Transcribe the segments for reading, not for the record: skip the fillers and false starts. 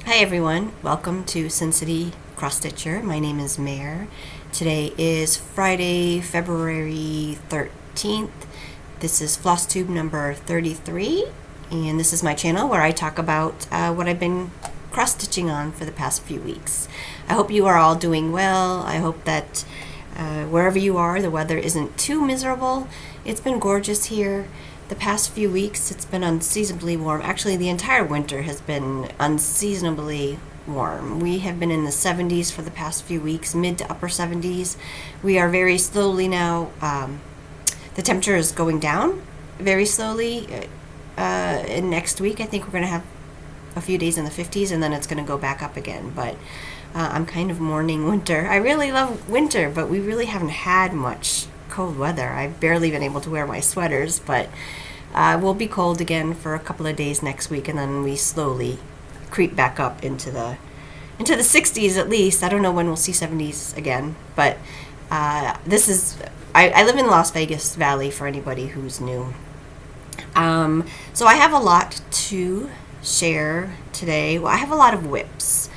Hi everyone, welcome to Sin City Cross Stitcher. My name is Mare. Today is Friday, February 13th. This is Flosstube number 33, and this is my channel where I talk about what I've been cross stitching on for the past few weeks. I hope you are all doing well. I hope that wherever you are, the weather isn't too miserable. It's been gorgeous here. The past few weeks, it's been unseasonably warm. Actually, the entire winter has been unseasonably warm. We have been in the 70s for the past few weeks, mid to upper 70s. We are very slowly now, the temperature is going down very slowly. And next week, I think we're going to have a few days in the 50s, and then it's going to go back up again. But I'm kind of mourning winter. I really love winter, but we really haven't had much cold weather. I've barely been able to wear my sweaters, but we'll be cold again for a couple of days next week, and then we slowly creep back up into the 60s at least. I don't know when we'll see 70s again, but this is I live in Las Vegas Valley for anybody who's new. So I have a lot to share today. Well, I have a lot of WIPs.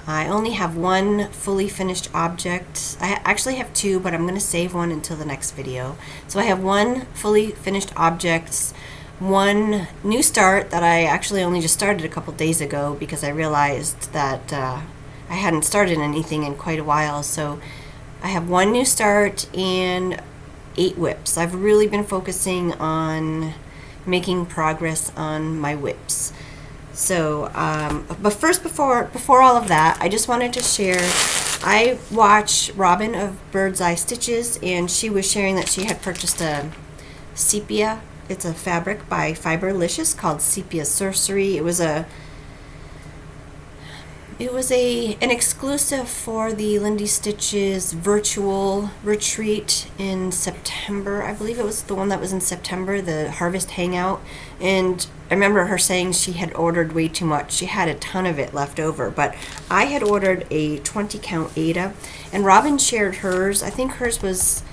I only have one fully finished object. I actually have two, but I'm going to save one until the next video. So I have one fully finished object, one new start that I actually only just started a couple days ago because I realized that I hadn't started anything in quite a while. So I have one new start and 8 WIPs. I've really been focusing on making progress on my WIPs. So, but first, before all of that, I just wanted to share, I watch Robyn of Bird's Eye Stitches, and she was sharing that she had purchased a sepia. It's a fabric by Fiberlicious called Sepia Sorcery. It was an exclusive for the Lindy Stitches virtual retreat in September. I believe it was the one that was in September, the Harvest Hangout. And I remember her saying she had ordered way too much. She had a ton of it left over, but I had ordered a 20 count Ada, and Robyn shared hers. I think hers was,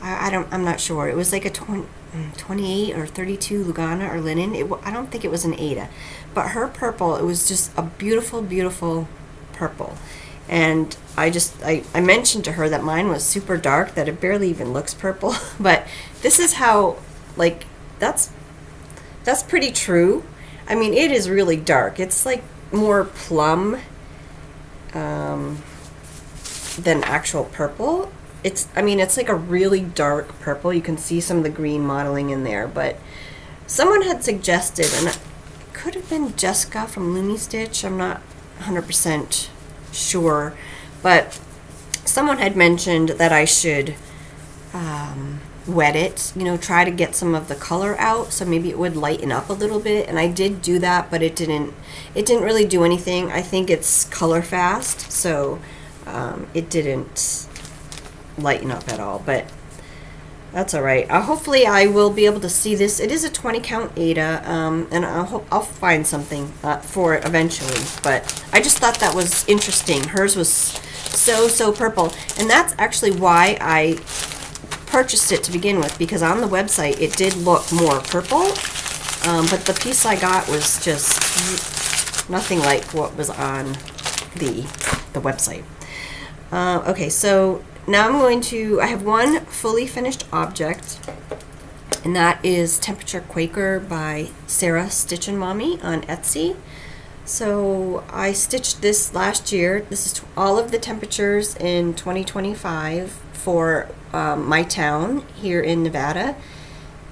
I'm not sure. It was like a 28 or 32 Lugana or linen. I don't think it was an Ada, but her purple, it was just a beautiful, beautiful purple. And I mentioned to her that mine was super dark, that it barely even looks purple. But this is how, like, that's pretty true. I mean, it is really dark. It's like more plum than actual purple. It's like a really dark purple. You can see some of the green modeling in there. But someone had suggested, and it could have been Jessica from Looney Stitch. I'm not 100% sure, but someone had mentioned that I should wet it, try to get some of the color out, so maybe it would lighten up a little bit. And I did do that, but it didn't really do anything. I think it's color fast, so it didn't lighten up at all, but that's all right. Hopefully I will be able to see this. It is a 20 count Ada, and I'll find something for it eventually, but I just thought that was interesting. Hers was so purple, and that's actually why I purchased it to begin with, because on the website it did look more purple, but the piece I got was just nothing like what was on the website. Okay, so now I have one fully finished object, and that is Temperature Quaker by Sarah Stitchin' Mommy on Etsy. So I stitched this last year. This is all of the temperatures in 2025 for my town here in Nevada.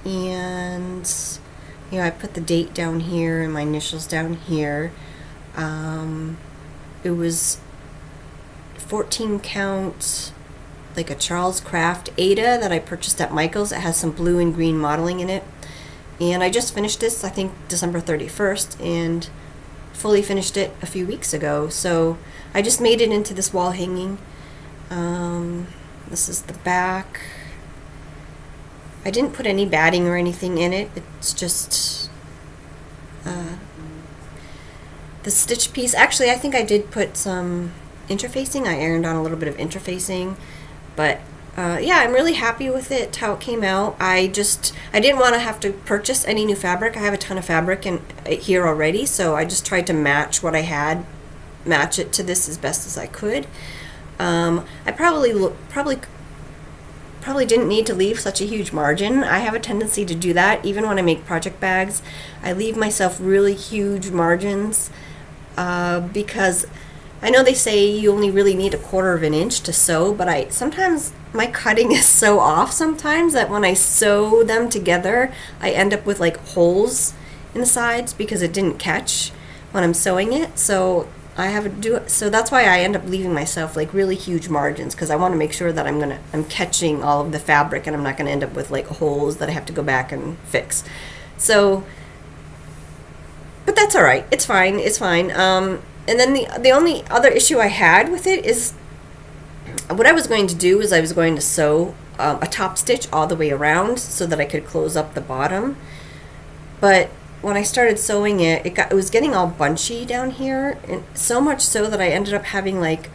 And, I put the date down here and my initials down here. It was 14 count, like a Charles Craft Ada that I purchased at Michael's. It has some blue and green modeling in it. And I just finished this, I think, December 31st, and fully finished it a few weeks ago. So I just made it into this wall hanging. This is the back. I didn't put any batting or anything in it. It's just the stitch piece. Actually, I think I did put some interfacing. I ironed on a little bit of interfacing, but yeah, I'm really happy with it, how it came out. I didn't want to have to purchase any new fabric. I have a ton of fabric here already, so I just tried to match what I had, match it to this as best as I could. I probably didn't need to leave such a huge margin. I have a tendency to do that even when I make project bags. I leave myself really huge margins because I know they say you only really need 1/4 of an inch to sew, but sometimes my cutting is so off sometimes that when I sew them together, I end up with like holes in the sides because it didn't catch when I'm sewing it. So I have to do it. So that's why I end up leaving myself like really huge margins, because I want to make sure that I'm catching all of the fabric and I'm not going to end up with like holes that I have to go back and fix. So, but that's all right. It's fine. It's fine. And then the only other issue I had with it is what I was going to do is I was going to sew a top stitch all the way around so that I could close up the bottom. But when I started sewing it, it was getting all bunchy down here, and so much so that I ended up having like,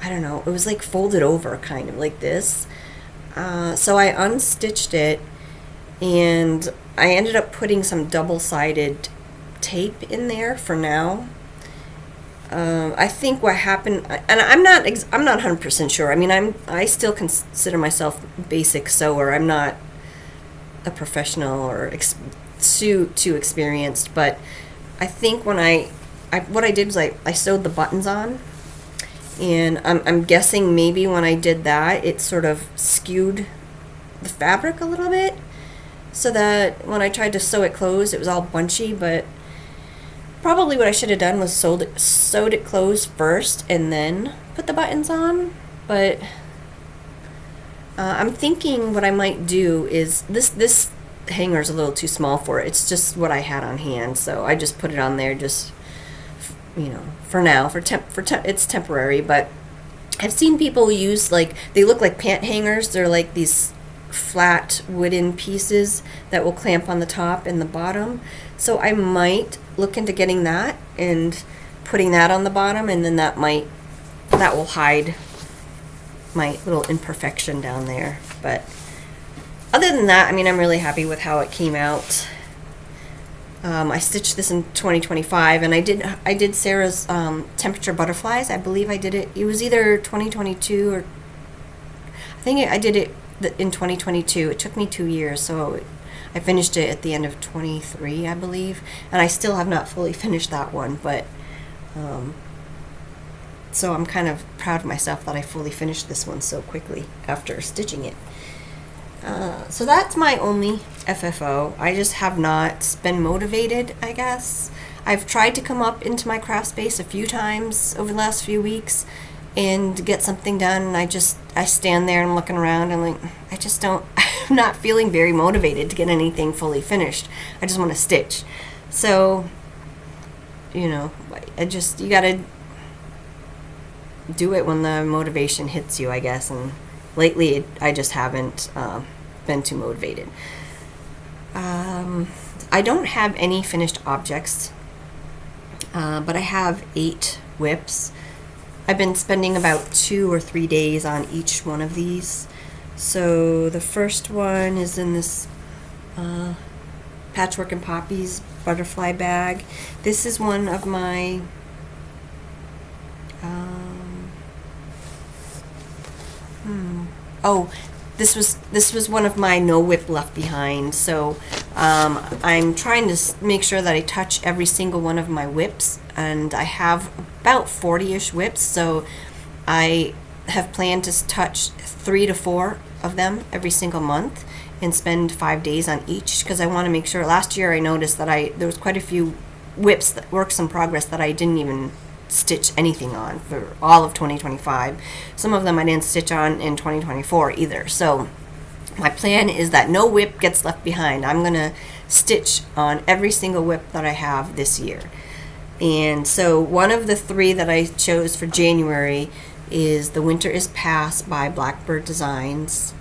I don't know, it was like folded over kind of like this. So I unstitched it, and I ended up putting some double-sided tape in there for now. I think what happened, and I'm not 100% sure. I mean, I still consider myself a basic sewer. I'm not a professional or too experienced, but I think when what I did was I sewed the buttons on, and I'm guessing maybe when I did that, it sort of skewed the fabric a little bit, so that when I tried to sew it closed, it was all bunchy. But probably what I should have done was sewed it closed first and then put the buttons on. But I'm thinking what I might do is this hanger's a little too small for it. It's just what I had on hand, so I just put it on there, just, you know, for now, it's temporary. But I've seen people use, like, they look like pant hangers. They're like these flat wooden pieces that will clamp on the top and the bottom. So I might look into getting that and putting that on the bottom, and then that will hide my little imperfection down there. But other than that, I mean, I'm really happy with how it came out. I stitched this in 2025, and I did Sarah's temperature butterflies. I believe I did it. It was either 2022 or I think I did it in 2022. It took me 2 years, so I finished it at the end of 23, I believe, and I still have not fully finished that one. But so I'm kind of proud of myself that I fully finished this one so quickly after stitching it. So that's my only FFO. I just have not been motivated, I guess. I've tried to come up into my craft space a few times over the last few weeks and get something done, and I stand there and looking around and like, I'm not feeling very motivated to get anything fully finished. I just want to stitch. So, you know, you gotta do it when the motivation hits you, I guess, and lately, I just haven't been too motivated. I don't have any finished objects, but I have 8 WIPs. I've been spending about 2 or 3 days on each one of these. So the first one is in this Patchwork and Poppies butterfly bag. This is one of my this was one of my no WIP left behind. So I'm trying to make sure that I touch every single one of my WIPs, and I have about 40-ish WIPs. So I have planned to touch 3 to 4 of them every single month and spend 5 days on each, because I want to make sure. Last year I noticed that there was quite a few WIPs, works in progress, that I didn't even stitch anything on for all of 2025. Some of them I didn't stitch on in 2024 either. So my plan is that no WIP gets left behind. I'm gonna stitch on every single WIP that I have this year. And so one of the 3 that I chose for January is The Winter Is Past by Blackbird Designs.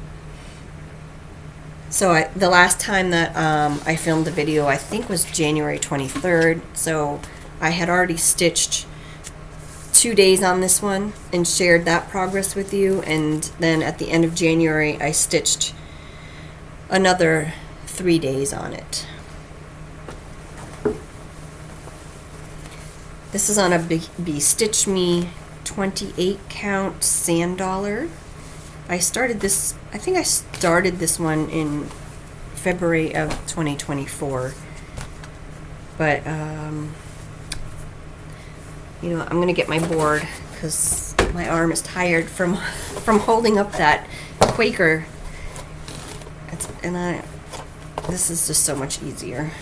So the last time that I filmed the video, I think, was January 23rd. So I had already stitched 2 days on this one and shared that progress with you, and then at the end of January I stitched another 3 days on it. This is on a Beez Stitch Me 28 count sand dollar. I started this, I think I started this one in February of 2024, but you know, I'm gonna get my board because my arm is tired from holding up that Quaker. This is just so much easier.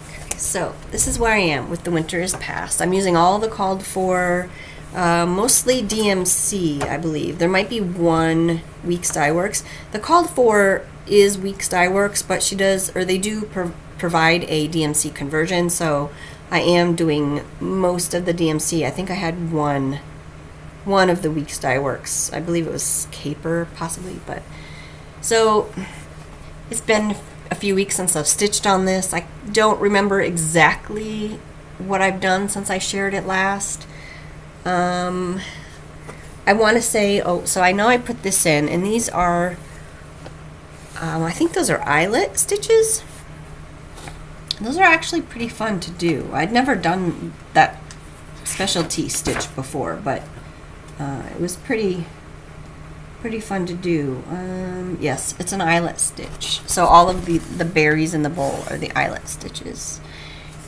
Okay, so this is where I am with the winter is past. I'm using all the called for, mostly DMC, I believe. There might be one Weeks Dye Works. The called for is Weeks Dye Works, but she does, or they do provide a DMC conversion, so I am doing most of the DMC. I think I had one of the Weeks Dye Works. I believe it was Caper, possibly, but so it's been a few weeks since I've stitched on this. I don't remember exactly what I've done since I shared it last. I want to say, so I know I put this in, and these are, I think those are eyelet stitches. Those are actually pretty fun to do. I'd never done that specialty stitch before, but it was pretty fun to do. Yes, it's an eyelet stitch. So all of the berries in the bowl are the eyelet stitches.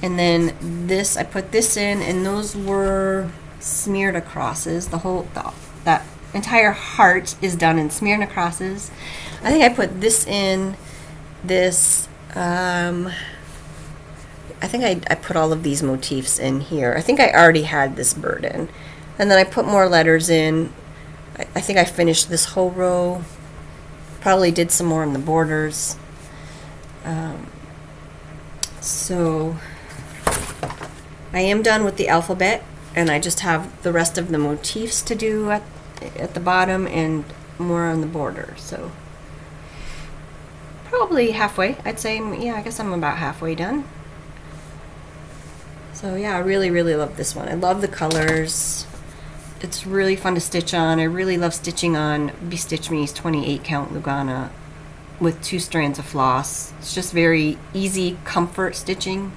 And then this, I put this in, and those were smeared acrosses. That entire heart is done in smeared acrosses. I think I put this in, this, I think I put all of these motifs in here. I think I already had this bird in. And then I put more letters in. I think I finished this whole row. Probably did some more in the borders. So I am done with the alphabet, and I just have the rest of the motifs to do at the bottom and more on the border. So probably halfway, I'd say. Yeah, I guess I'm about halfway done. So yeah, I really love this one. I love the colors. It's really fun to stitch on. I really love stitching on Beez Stitch Me's 28 count Lugana with 2 strands of floss. It's just very easy comfort stitching.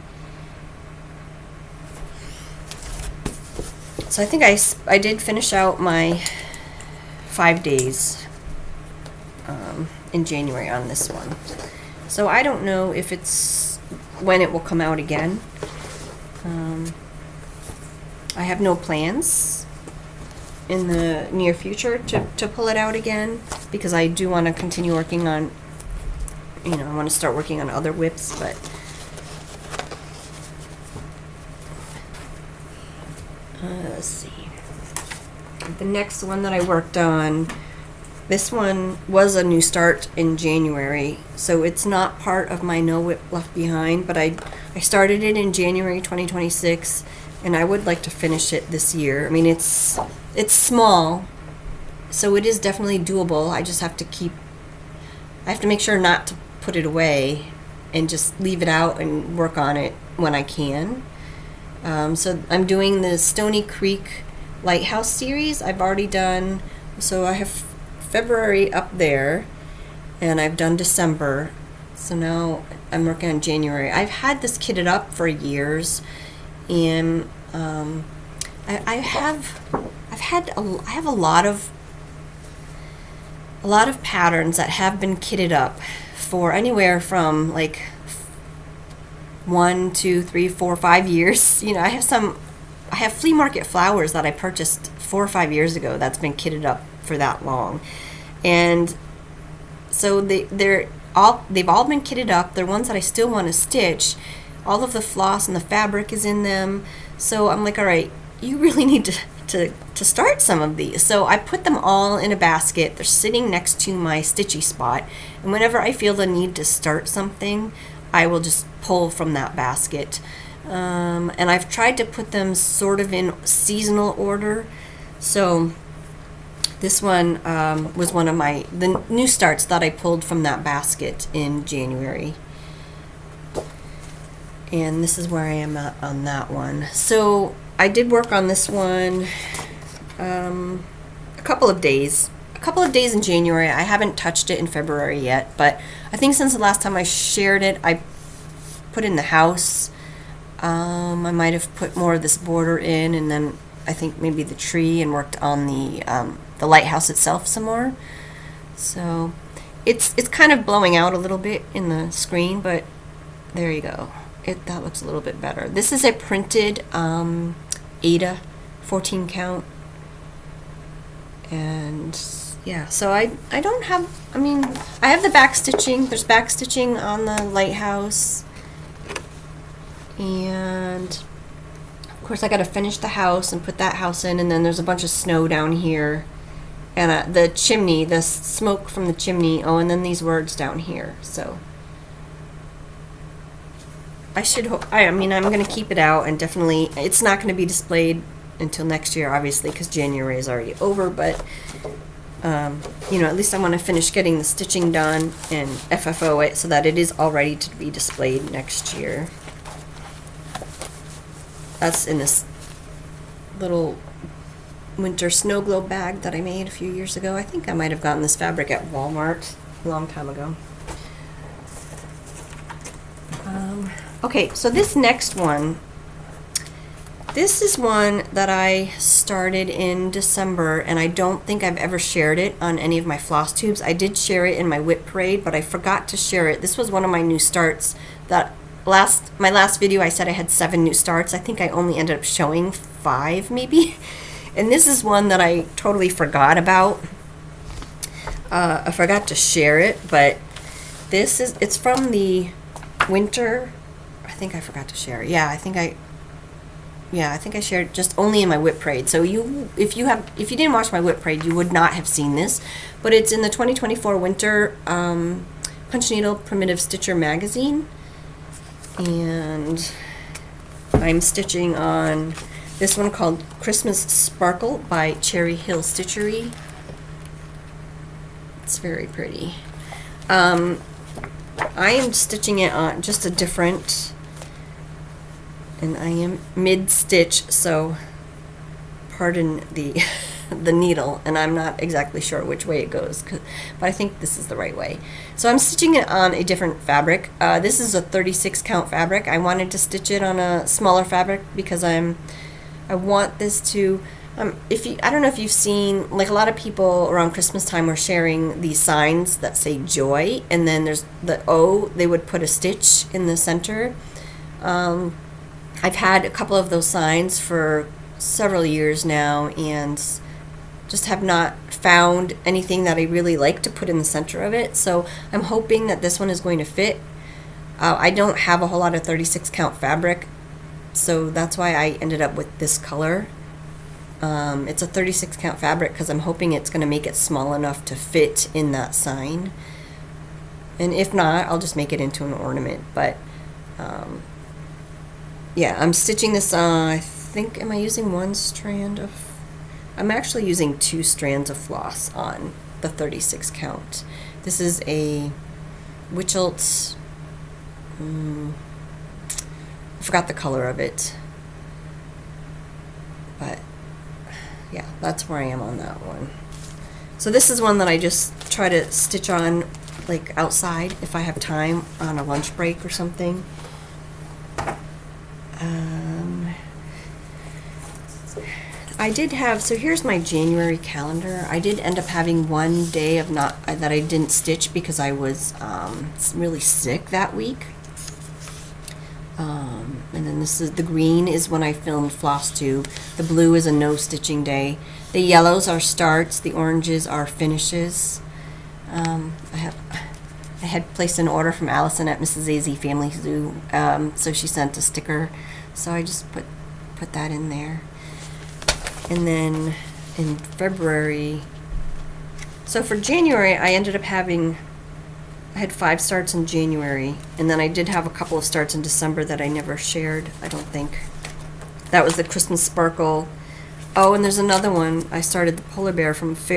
So I think I did finish out my 5 days in January on this one. So I don't know if it's when it will come out again. I have no plans in the near future to pull it out again, because I do want to continue working on, you know, I want to start working on other WIPs, but let's see. The next one that I worked on, this one was a new start in January, so it's not part of my No WIP Left Behind, but I started it in January 2026, and I would like to finish it this year. I mean, it's small, so it is definitely doable. I just have to I have to make sure not to put it away and just leave it out and work on it when I can. So I'm doing the Stoney Creek Lighthouse series. I've already done, so I have February up there, and I've done December. So now I'm working on January. I've had this kitted up for years, and I have a lot of patterns that have been kitted up for anywhere from like 1, 2, 3, 4, 5 years. You know, I have flea market flowers that I purchased 4 or 5 years ago that's been kitted up for that long, and so they've all been kitted up. They're ones that I still want to stitch. All of the floss and the fabric is in them, so I'm like, all right, you really need to start some of these. So I put them all in a basket. They're sitting next to my stitchy spot, and whenever I feel the need to start something, I will just pull from that basket. And I've tried to put them sort of in seasonal order. So this one was one of the new starts that I pulled from that basket in January. And this is where I am at on that one. So I did work on this one a couple of days. A couple of days in January. I haven't touched it in February yet, but I think since the last time I shared it, I put in the house. I might have put more of this border in, and then I think maybe the tree, and worked on the lighthouse itself some more. So it's kind of blowing out a little bit in the screen, but there you go. That looks a little bit better. This is a printed Ada 14 count, and yeah, so I don't have, I mean, I have the back stitching. There's back stitching on the lighthouse, and of course I got to finish the house and put that house in, and then there's a bunch of snow down here, and the chimney, the smoke from the chimney. Oh, and then these words down here. So I should hope, I mean, I'm going to keep it out, and definitely it's not going to be displayed until next year, obviously, because January is already over, but you know, at least I want to finish getting the stitching done and FFO it so that it is all ready to be displayed next year. That's in this little winter snow globe bag that I made a few years ago. I think I might have gotten this fabric at Walmart a long time ago. Okay, so this next one, this is one that I started in December, and I don't think I've ever shared it on any of my floss tubes. I did share it in my WIP parade, but I forgot to share it. This was one of my new starts. My last video I said I had 7 new starts. I think I only ended up showing 5 maybe. And this is one that I totally forgot about. I forgot to share it, but it's from the winter. I think I forgot to share it. Yeah, I think I shared just only in my WIP parade. So if you didn't watch my WIP parade, you would not have seen this. But it's in the 2024 winter Punch Needle Primitive Stitcher magazine, and I'm stitching on this one called Christmas Sparkle by Cherry Hill Stitchery. It's very pretty. I am stitching it on just a different, and I am mid-stitch, so pardon the the needle, and I'm not exactly sure which way it goes, but I think this is the right way. So I'm stitching it on a different fabric. This is a 36 count fabric. I wanted to stitch it on a smaller fabric because I want this to, I don't know if you've seen, like, a lot of people around Christmas time were sharing these signs that say joy, and then there's the O, they would put a stitch in the center. I've had a couple of those signs for several years now, and just have not found anything that I really like to put in the center of it. So I'm hoping that this one is going to fit. I don't have a whole lot of 36 count fabric, so that's why I ended up with this color. It's a 36 count fabric because I'm hoping it's going to make it small enough to fit in that sign. And if not, I'll just make it into an ornament. But yeah, I'm stitching this on, I think, am I using one strand of, I'm actually using 2 strands of floss on the 36 count. This is a Witchelt, I forgot the color of it, but yeah, that's where I am on that one. So this is one that I just try to stitch on, like, outside if I have time on a lunch break or something. I did have, so here's my January calendar. I did end up having one day of that I didn't stitch because I was really sick that week. And then this is, the green is when I filmed Flosstube. The blue is a no stitching day. The yellows are starts. The oranges are finishes. I had placed an order from Alison at Mrs. AZ Family Zoo, so she sent a sticker. So I just put that in there. And then in February, so for January, I ended up having, I had 5 starts in January, and then I did have a couple of starts in December that I never shared, I don't think. That was the Christmas Sparkle. Oh, and there's another one. I started the polar bear from it's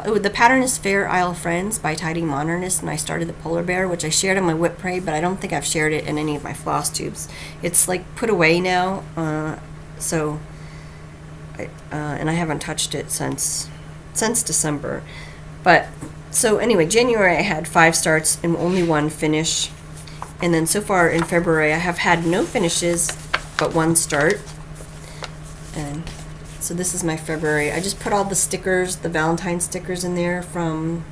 the pattern is Fair Isle Friends by Tidy Modernist, and I started the polar bear, which I shared on my WIP parade, but I don't think I've shared it in any of my floss tubes. It's like put away now, and I haven't touched it since December. But so anyway, January I had 5 starts and only 1 finish, and then so far in February I have had no finishes but 1 start. And so this is my February. I just put all the stickers, the Valentine stickers in there from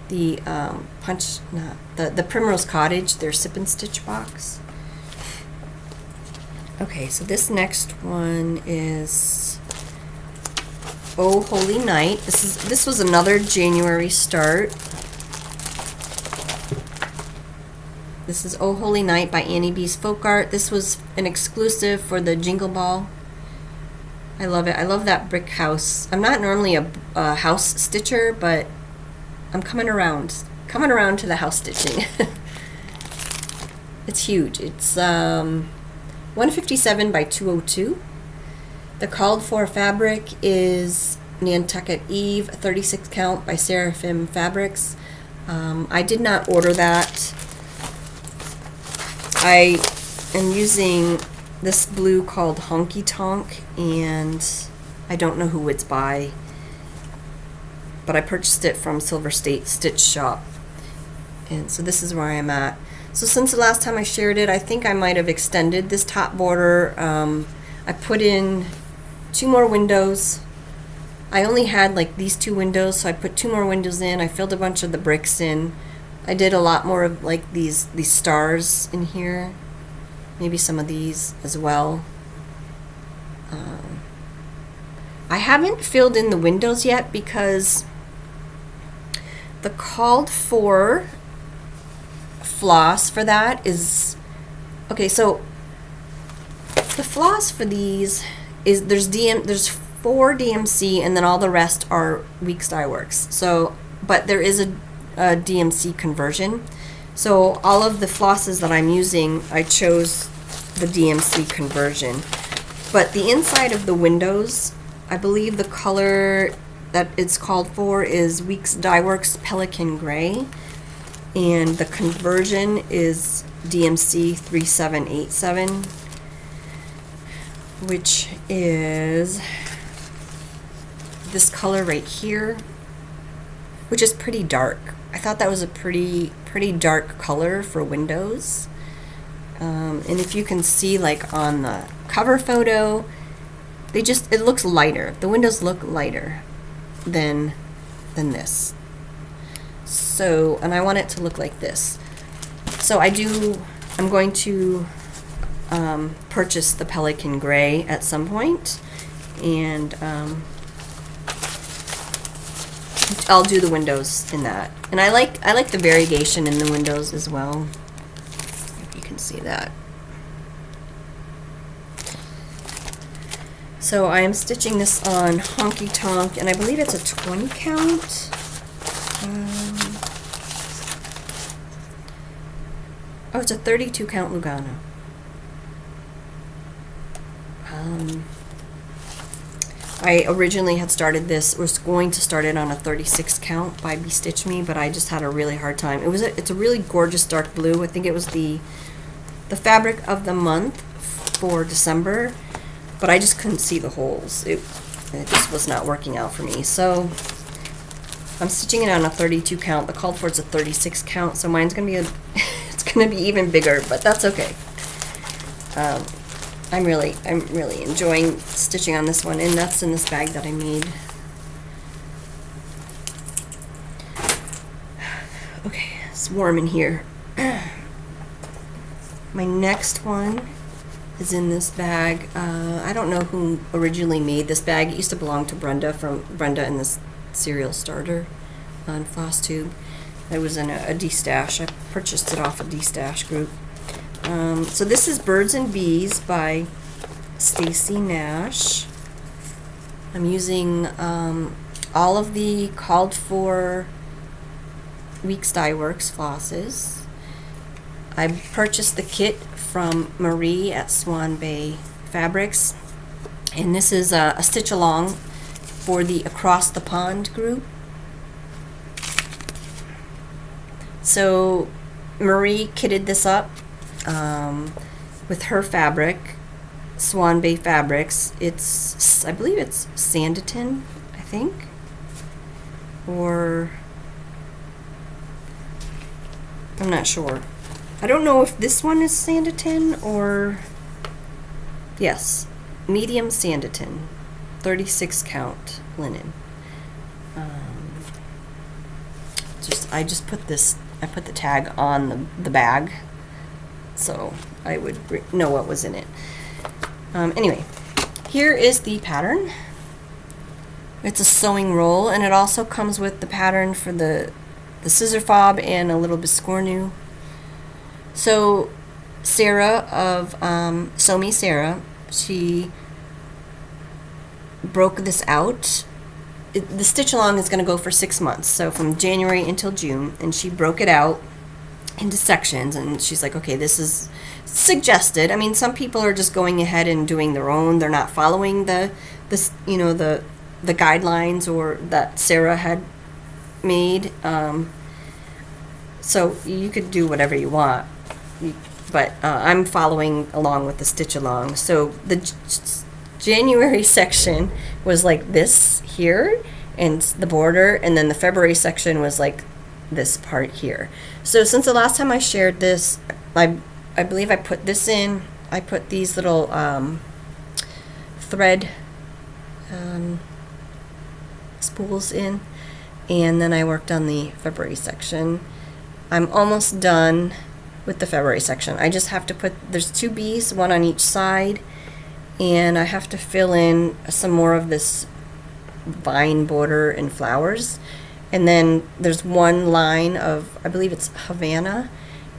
the the Primrose Cottage, their sip and stitch box. Okay, so this next one is Oh Holy Night. This was another January start. This is Oh Holy Night by Annie B's Folk Art. This was an exclusive for the Jingle Ball. I love it. I love that brick house. I'm not normally a house stitcher, but I'm coming around to the house stitching. It's huge. It's 157 by 202. The called for fabric is Nantucket Eve 36 count by Seraphim Fabrics. I did not order that. I am using this blue called Honky Tonk, and I don't know who it's by, but I purchased it from Silver State Stitch Shop, and so this is where I am at. So since the last time I shared it, I think I might have extended this top border. I put in 2 more windows. I only had like these 2 windows, so I put 2 more windows in. I filled a bunch of the bricks in. I did a lot more of like these stars in here. Maybe some of these as well. I haven't filled in the windows yet because the called for floss for that is okay. So the floss for these is there's 4 DMC, and then all the rest are Weeks Dye Works. So, but there is a DMC conversion. So all of the flosses that I'm using, I chose the DMC conversion. But the inside of the windows, I believe the color that it's called for is Weeks Dye Works Pelican Gray, and the conversion is DMC 3787, which is this color right here, which is pretty dark. I thought that was a pretty dark color for windows. And if you can see, like on the cover photo, it looks lighter. The windows look lighter than this. So, and I want it to look like this. So I'm going to purchase the Pelican Gray at some point, and I'll do the windows in that. And I like the variegation in the windows as well. If you can see that. So I am stitching this on Honky Tonk, and I believe it's a 20 count. Oh, it's a 32 count Lugano. I originally had started this, was going to start it on a 36 count by Bestitch Me, but I just had a really hard time. It's a really gorgeous dark blue. I think it was the fabric of the month for December, but I just couldn't see the holes. It just was not working out for me. So I'm stitching it on a 32 count. The called for it's a 36 count, so mine's gonna be it's gonna be even bigger, but that's okay. I'm really enjoying stitching on this one, and that's in this bag that I made. Okay, it's warm in here. My next one is in this bag. I don't know who originally made this bag. It used to belong to Brenda, from Brenda and this Serial Starter on Flosstube. It was in a D-Stash. I purchased it off a D-Stash group. So this is Birds and Bees by Stacy Nash. I'm using all of the called for Weeks Dye Works flosses. I purchased the kit from Marie at Swan Bay Fabrics, and this is a stitch along for the Across the Pond group. So Marie kitted this up with her fabric, Swan Bay Fabrics. It's, I believe it's Sanditon, I think, or I'm not sure. I don't know if this one is Sanditon or, yes, medium Sanditon, 36 count linen. I just put this, I put the tag on the bag so I would know what was in it. Anyway, here is the pattern. It's a sewing roll, and it also comes with the pattern for the scissor fob and a little biscornu. So Sarah of Sew Me Sarah, she broke this out. The stitch along is going to go for 6 months, so from January until June, and she broke it out into sections, and she's like, okay, this is suggested. I mean, some people are just going ahead and doing their own. They're not following the guidelines or that Sarah had made. So you could do whatever you want, but I'm following along with the stitch along. So the January section was like this here and the border, and then the February section was like this part here. So since the last time I shared this, I believe I put this in. I put these little thread spools in, and then I worked on the February section. I'm almost done with the February section. I just have to put, there's 2 bees, one on each side, and I have to fill in some more of this vine border and flowers. And then there's one line of, I believe it's Havana,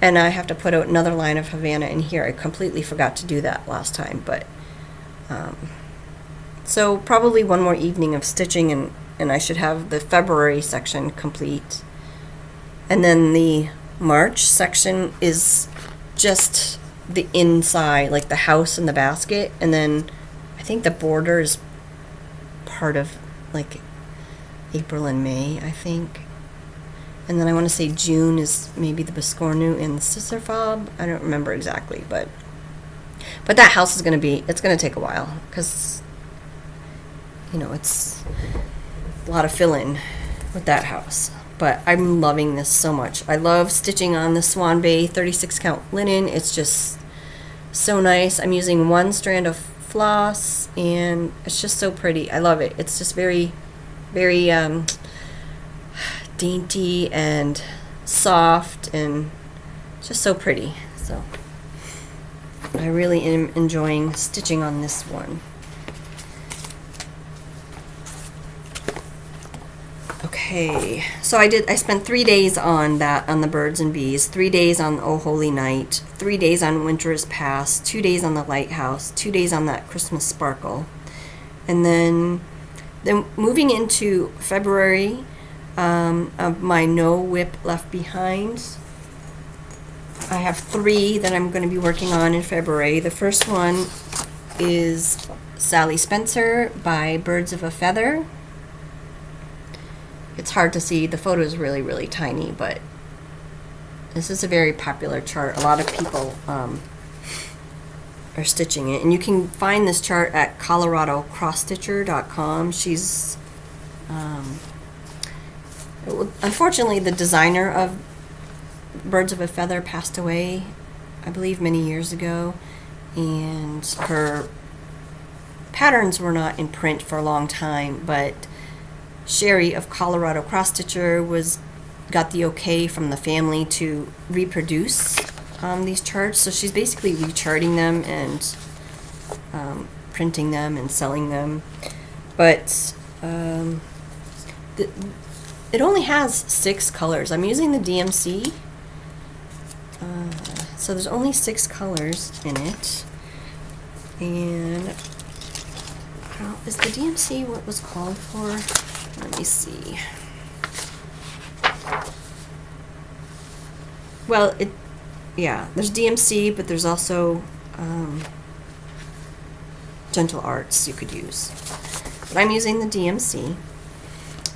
and I have to put out another line of Havana in here. I completely forgot to do that last time, but so probably one more evening of stitching, and I should have the February section complete. And then the March section is just the inside, like the house and the basket, and then I think the border is part of like April and May, I think. And then I want to say June is maybe the biscornu and the scissor fob. I don't remember exactly, but that house is going to be, it's going to take a while because, you know, it's a lot of fill-in with that house. But I'm loving this so much. I love stitching on the Swan Bay 36 count linen. It's just so nice. I'm using 1 strand of floss, and it's just so pretty. I love it. It's just very, very dainty and soft and just so pretty. So I really am enjoying stitching on this one. Okay, so I spent 3 days on that, on the birds and bees, 3 days on Oh Holy Night, 3 days on Winter is Past, 2 days on the Lighthouse, 2 days on that Christmas Sparkle. And then moving into February, of my No WIP Left Behind, I have 3 that I'm going to be working on in February. The first one is Sally Spencer by Birds of a Feather. It's hard to see. The photo is really, really tiny, but this is a very popular chart. A lot of people are stitching it, and you can find this chart at ColoradoCrossStitcher.com. She's unfortunately, the designer of Birds of a Feather passed away, I believe, many years ago, and her patterns were not in print for a long time, but Sherry of Colorado Cross Stitcher got the okay from the family to reproduce these charts. So she's basically recharting them and printing them and selling them. But it only has 6 colors. I'm using the DMC. So there's only 6 colors in it. And is the DMC what was called for? Let me see. Well, there's DMC, but there's also Gentle Arts you could use. But I'm using the DMC.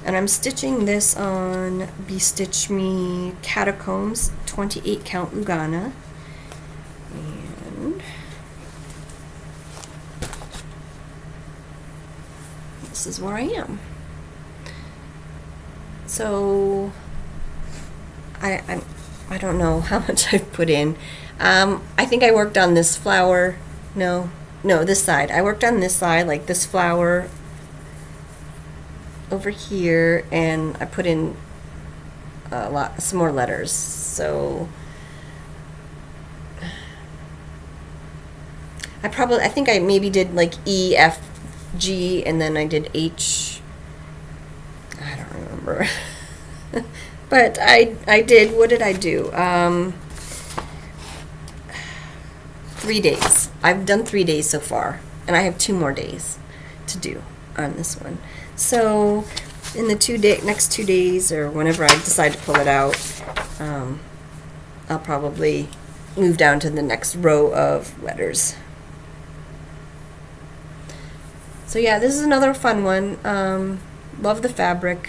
And I'm stitching this on Bestitch Me Catacombs 28 count Lugana. And this is where I am. So I don't know how much I've put in. I think I worked on this flower. No, this side. I worked on this side, like this flower over here, and I put in some more letters. So I think I maybe did like E, F, G, and then I did H. I don't remember. But I did, what did I do? 3 days. I've done 3 days so far, and I have 2 more days to do on this one. So in the next 2 days, or whenever I decide to pull it out, I'll probably move down to the next row of letters. So yeah, this is another fun one. Love the fabric.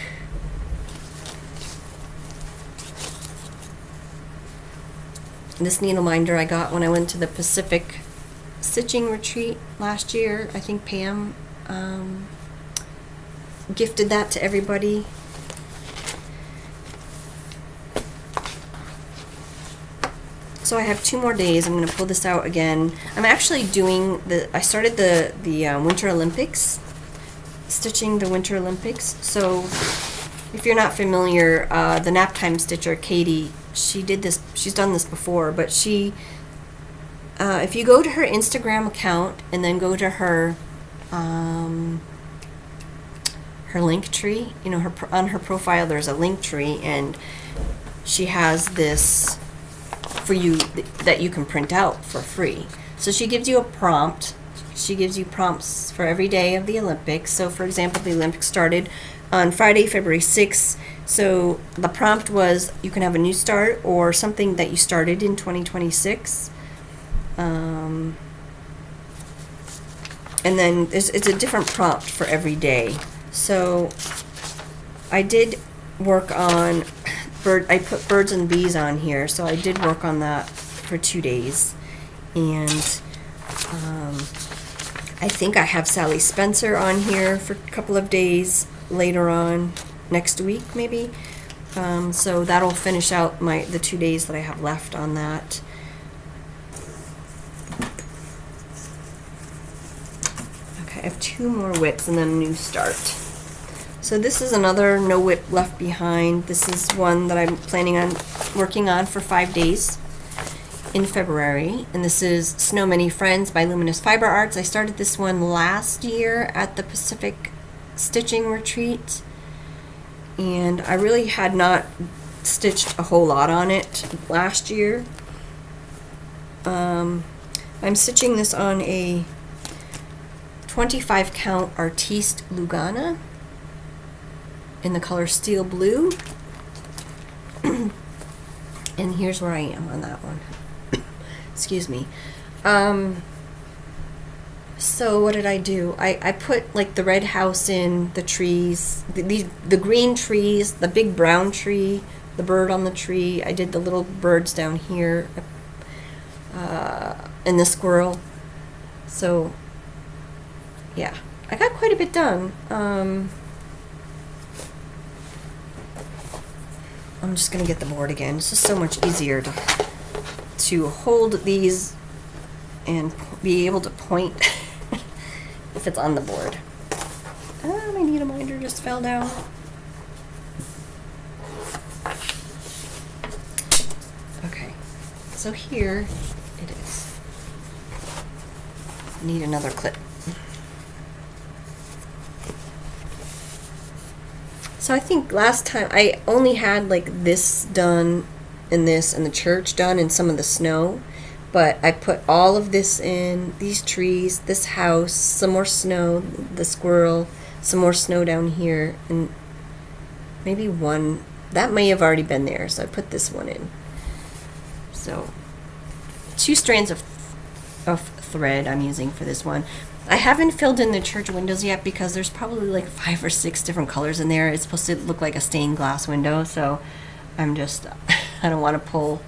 This needle minder I got when I went to the Pacific Stitching Retreat last year. I think Pam gifted that to everybody. So I have 2 more days. I'm going to pull this out again. I'm actually doing I started the Winter Olympics, stitching the Winter Olympics. So if you're not familiar, the Naptime stitcher, Katie, she did this. She's done this before, but if you go to her Instagram account and then go to her link tree, you know, on her profile there's a link tree, and she has this for you that you can print out for free. So she gives you a prompt. She gives you prompts for every day of the Olympics. So for example, the Olympics started on Friday, February 6th. So the prompt was you can have a new start or something that you started in 2026. And then it's a different prompt for every day. So I did work on I put birds and bees on here, so I did work on that for 2 days. And I think I have Sally Spencer on here for a couple of days later on next week maybe. So that'll finish out the 2 days that I have left on that. Okay, I have 2 more WIPs and then a new start. So this is another no WIP left behind. This is one that I'm planning on working on for 5 days in February. And this is Snow Many Friends by Luminous Fiber Arts. I started this one last year at the Pacific Stitching Retreat. And I really had not stitched a whole lot on it last year. I'm stitching this on a 25 count Artiste Lugana in the color Steel Blue. And here's where I am on that one. Excuse me. So what did I do? I put like the red house in, the trees, the green trees, the big brown tree, the bird on the tree. I did the little birds down here, and the squirrel. So yeah, I got quite a bit done. I'm just gonna get the board again. It's just so much easier to hold these and be able to point if it's on the board. My needle minder just fell down. Okay, so here it is. I need another clip. So I think last time I only had like this done and this and the church done and some of the snow, but I put all of this in, these trees, this house, some more snow, the squirrel, some more snow down here, and maybe one, that may have already been there, so I put this one in. So 2 strands of thread I'm using for this one. I haven't filled in the church windows yet because there's probably like 5 or 6 different colors in there. It's supposed to look like a stained glass window, so I'm just, I don't want to pull,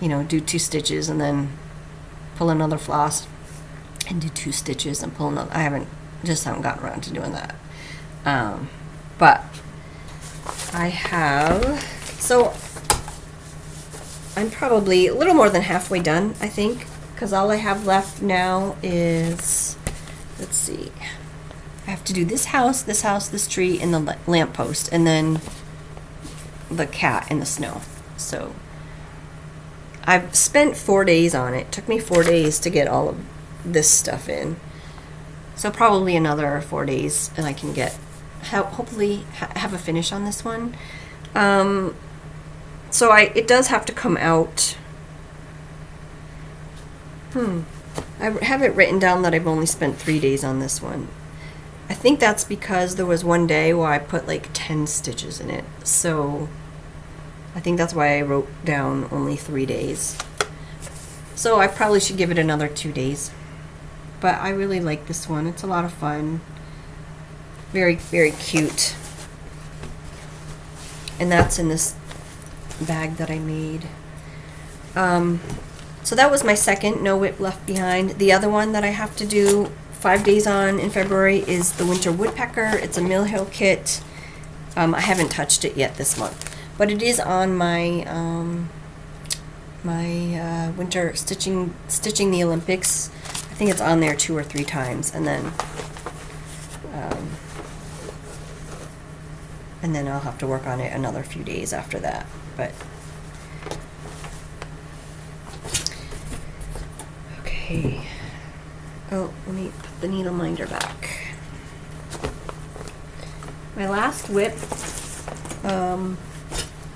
you know, do 2 stitches and then pull another floss and do 2 stitches and pull another. I haven't gotten around to doing that. But I have, so I'm probably a little more than halfway done, I think, because all I have left now is, let's see, I have to do this house, this tree, and the lamppost, and then the cat in the snow. So I've spent 4 days on it. It took me 4 days to get all of this stuff in. So probably another 4 days, and I can get, hopefully have a finish on this one. So it does have to come out. I have it written down that I've only spent 3 days on this one. I think that's because there was one day where I put like 10 stitches in it. So I think that's why I wrote down only 3 days. So I probably should give it another 2 days. But I really like this one. It's a lot of fun. Very, very cute. And that's in this bag that I made. So that was my second No WIP Left Behind. The other one that I have to do 5 days on in February is the Winter Woodpecker. It's a Mill Hill kit. I haven't touched it yet this month, but it is on my winter stitching the Olympics. I think it's on there 2 or 3 times, and then I'll have to work on it another few days after that. But okay. Oh, let me put the needle minder back. My last WIP,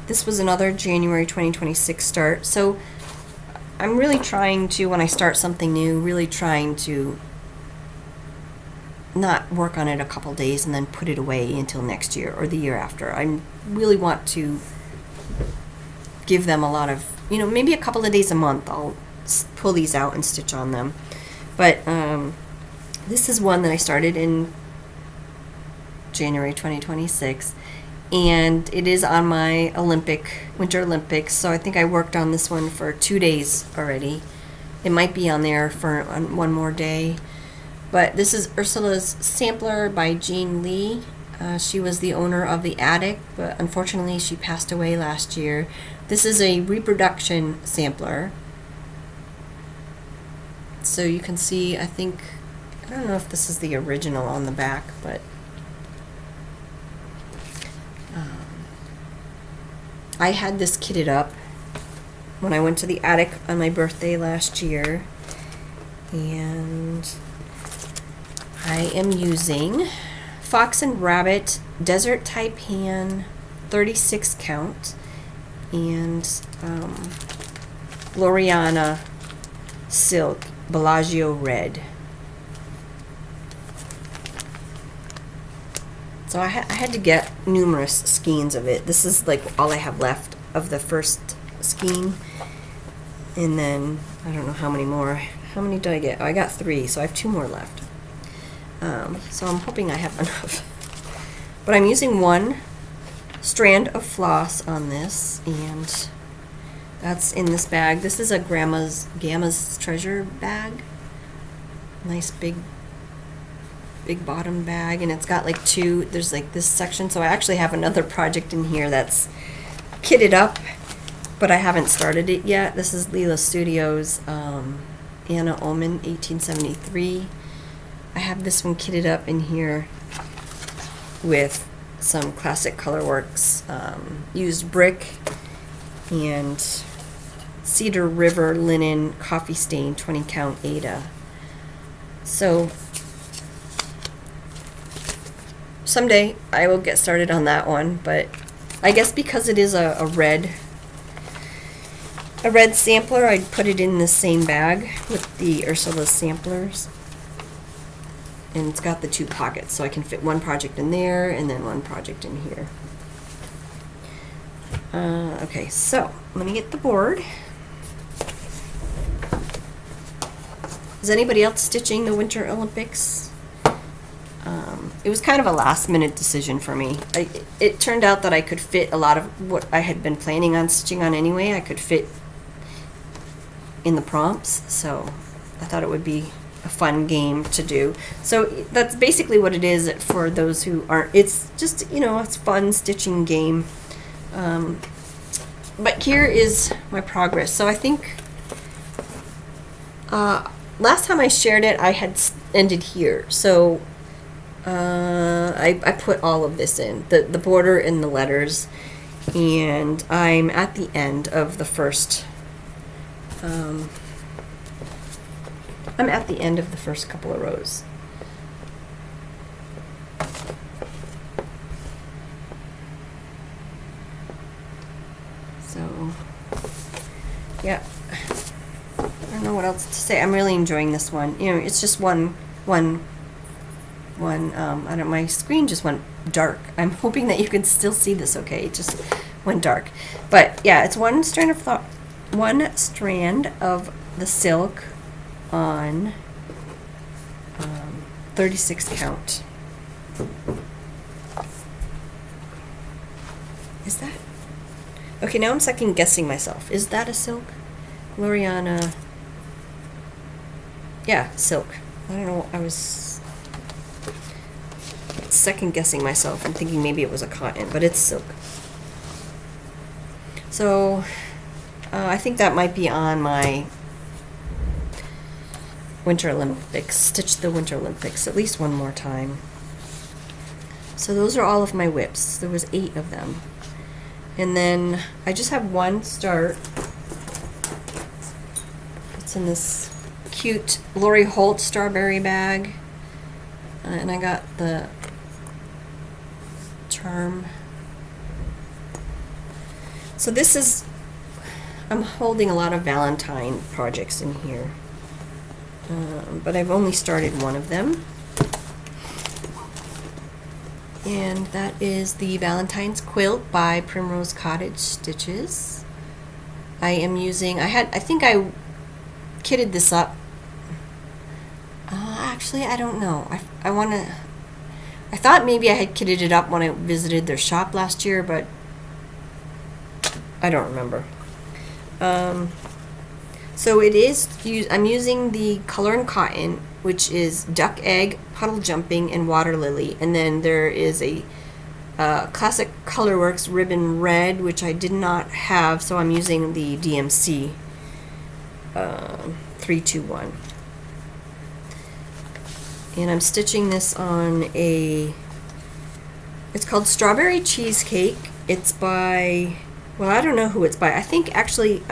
this was another January 2026 start. So I'm really trying to, when I start something new, really trying to not work on it a couple days and then put it away until next year or the year after. I really want to give them a lot of, maybe a couple of days a month I'll pull these out and stitch on them. But this is one that I started in January 2026, and it is on my Winter Olympics, so I think I worked on this one for 2 days already. It might be on there for one more day. But this is Ursula's Sampler by Jean Lee. She was the owner of the attic, but unfortunately she passed away last year. This is a reproduction sampler. So you can see, I don't know if this is the original on the back, but I had this kitted up when I went to the attic on my birthday last year, and I am using Fox and Rabbit Desert Taipan 36 count and Gloriana Silk Bellagio Red. So I had to get numerous skeins of it. This is like all I have left of the first skein. And then, I don't know how many more. How many did I get? Oh, I got 3, so I have 2 more left. So I'm hoping I have enough. But I'm using 1 strand of floss on this, and that's in this bag. This is a Gamma's Treasure bag. Nice big bottom bag, and it's got like 2, there's like this section, so I actually have another project in here that's kitted up, but I haven't started it yet. This is Leela Studios Anna Omen 1873. I have this one kitted up in here with some classic Colorworks used brick and Cedar River linen coffee stain 20 count Ada. So someday I will get started on that one, but I guess because it is a red sampler, I'd put it in the same bag with the Ursula samplers. And it's got the 2 pockets, so I can fit 1 project in there and then 1 project in here. Okay, so let me get the board. Is anybody else stitching the Winter Olympics? It was kind of a last-minute decision for me. It turned out that I could fit a lot of what I had been planning on stitching on anyway. I could fit in the prompts, so I thought it would be a fun game to do. So that's basically what it is for those who aren't. It's just, you know, it's a fun stitching game. But here is my progress. So I think last time I shared it, I had ended here. So I put all of this in, the border and the letters, and I'm at the end of the first I'm at the end of the first couple of rows. So yeah, I don't know what else to say. I'm really enjoying this one. You know, it's just one I don't, my screen just went dark. I'm hoping that you can still see this okay. It just went dark. But yeah, it's one strand of the silk on 36 count. Is that? Okay, now I'm second guessing myself. Is that a silk? Gloriana. Yeah, silk. I don't know. I was second guessing myself and thinking maybe it was a cotton, but it's silk. So I think that might be on my Winter Olympics. Stitch the Winter Olympics at least one more time. So those are all of my WIPs. There was 8 of them. And then I just have one start. It's in this cute Lori Holt strawberry bag. And I got the charm. So this is, I'm holding a lot of Valentine projects in here. But I've only started one of them. And that is the Valentine's Quilt by Primrose Cottage Stitches. I am using, I think I kitted this up. Actually, I don't know. I thought maybe I had kitted it up when I visited their shop last year, but I don't remember. So it is, I'm using the Color and Cotton, which is Duck Egg, Puddle Jumping, and Water Lily. And then there is a Classic Colorworks Ribbon Red, which I did not have, so I'm using the DMC 321. And I'm stitching this on it's called Strawberry Cheesecake. It's by, well, I don't know who it's by. I think actually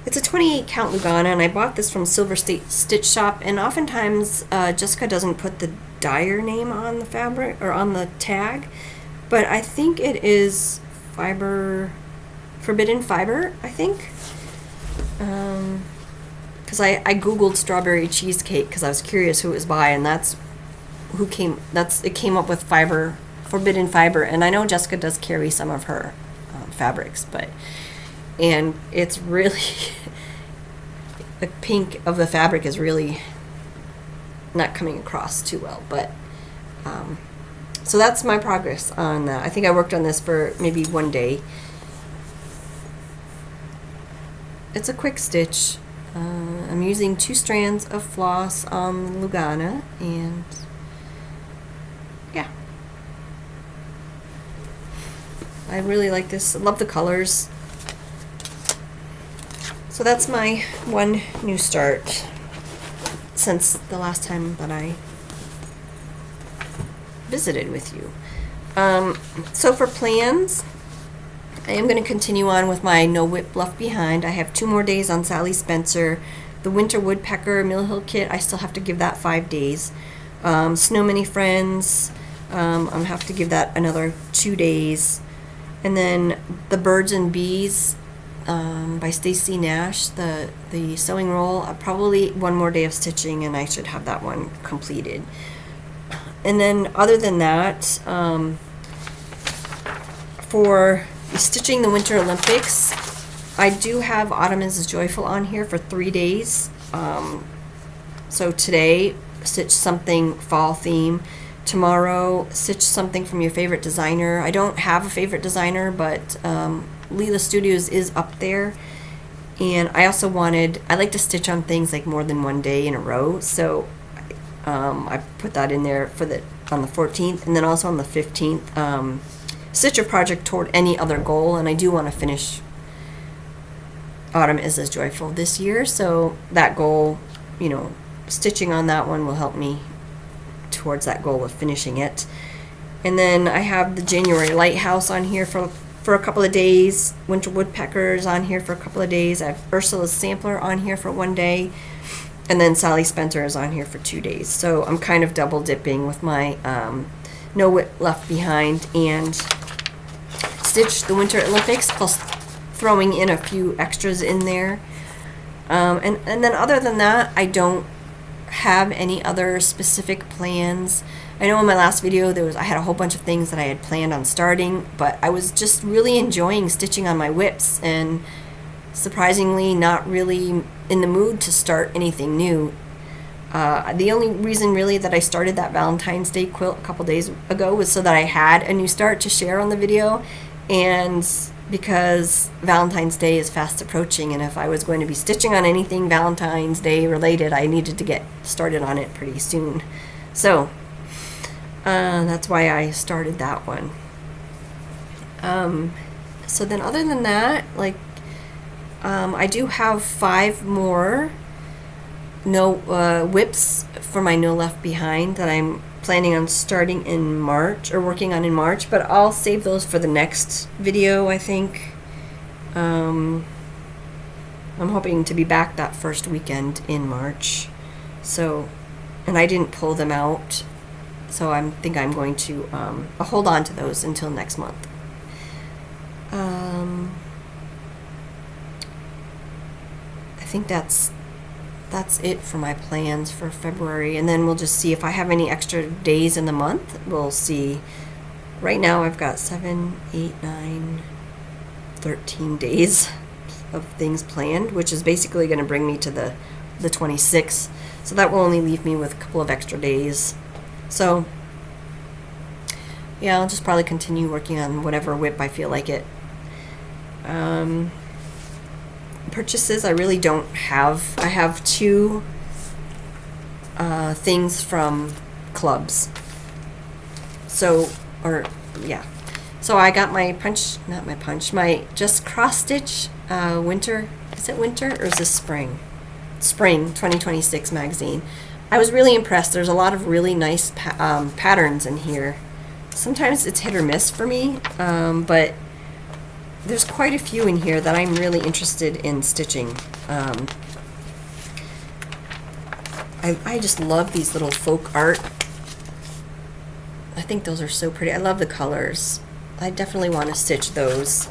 it's a 28 count Lugana, and I bought this from Silver State Stitch Shop, and oftentimes Jessica doesn't put the dyer name on the fabric or on the tag, but I think it is Forbidden Fiber, I think. Because I googled Strawberry Cheesecake because I was curious who it was by, and it came up with Forbidden Fiber, and I know Jessica does carry some of her fabrics, and it's really the pink of the fabric is really not coming across too well, but so that's my progress on that. I think I worked on this for maybe one day. It's a quick stitch. I'm using 2 strands of floss on Lugana, and yeah, I really like this. I love the colors. So that's my one new start since the last time that I visited with you. So for plans, I am going to continue on with my No WIP Left Behind. I have 2 more days on Sally Spencer. The Winter Woodpecker Mill Hill kit, I still have to give that 5 days. Snow Mini Friends, I'll have to give that another 2 days. And then the Birds and Bees by Stacy Nash, the sewing roll, probably 1 more day of stitching, and I should have that one completed. And then other than that, for stitching the Winter Olympics, I do have Autumn is Joyful on here for 3 days. So today, stitch something fall theme. Tomorrow, stitch something from your favorite designer. I don't have a favorite designer, but Leela Studios is up there. And I also I like to stitch on things like more than one day in a row. So I put that in there on the 14th, and then also on the 15th. Stitch a project toward any other goal, and I do want to finish Autumn is as Joyful this year. So that goal, stitching on that one will help me towards that goal of finishing it. And then I have the January Lighthouse on here for a couple of days. Winter Woodpeckers on here for a couple of days. I have Ursula's Sampler on here for one day. And then Sally Spencer is on here for 2 days. So I'm kind of double dipping with my No WIP Left Behind and Stitch the Winter Olympics, plus throwing in a few extras in there. And then other than that, I don't have any other specific plans. I know in my last video I had a whole bunch of things that I had planned on starting, but I was just really enjoying stitching on my WIPs and surprisingly not really in the mood to start anything new. The only reason really that I started that Valentine's Day quilt a couple days ago was so that I had a new start to share on the video, and because Valentine's Day is fast approaching, and if I was going to be stitching on anything Valentine's Day related, I needed to get started on it pretty soon. So that's why I started that one. So then other than that, I do have 5 more WIPs for my No Left Behind that I'm planning on starting in March, or working on in March, but I'll save those for the next video, I think. I'm hoping to be back that first weekend in March. So, and I didn't pull them out, so I think I'm going to hold on to those until next month. I think that's it for my plans for February, and then we'll just see if I have any extra days in the month. We'll see. Right now I've got 7, 8, 9, 13 days of things planned, which is basically going to bring me to the 26th. So that will only leave me with a couple of extra days. So yeah, I'll just probably continue working on whatever WIP I feel like it. Purchases I really don't have. I have 2 things from clubs. So I got my my Just Cross Stitch winter. Is it winter or is this spring? Spring 2026 magazine. I was really impressed. There's a lot of really nice patterns in here. Sometimes it's hit or miss for me, but there's quite a few in here that I'm really interested in stitching. I just love these little folk art. I think those are so pretty. I love the colors. I definitely want to stitch those.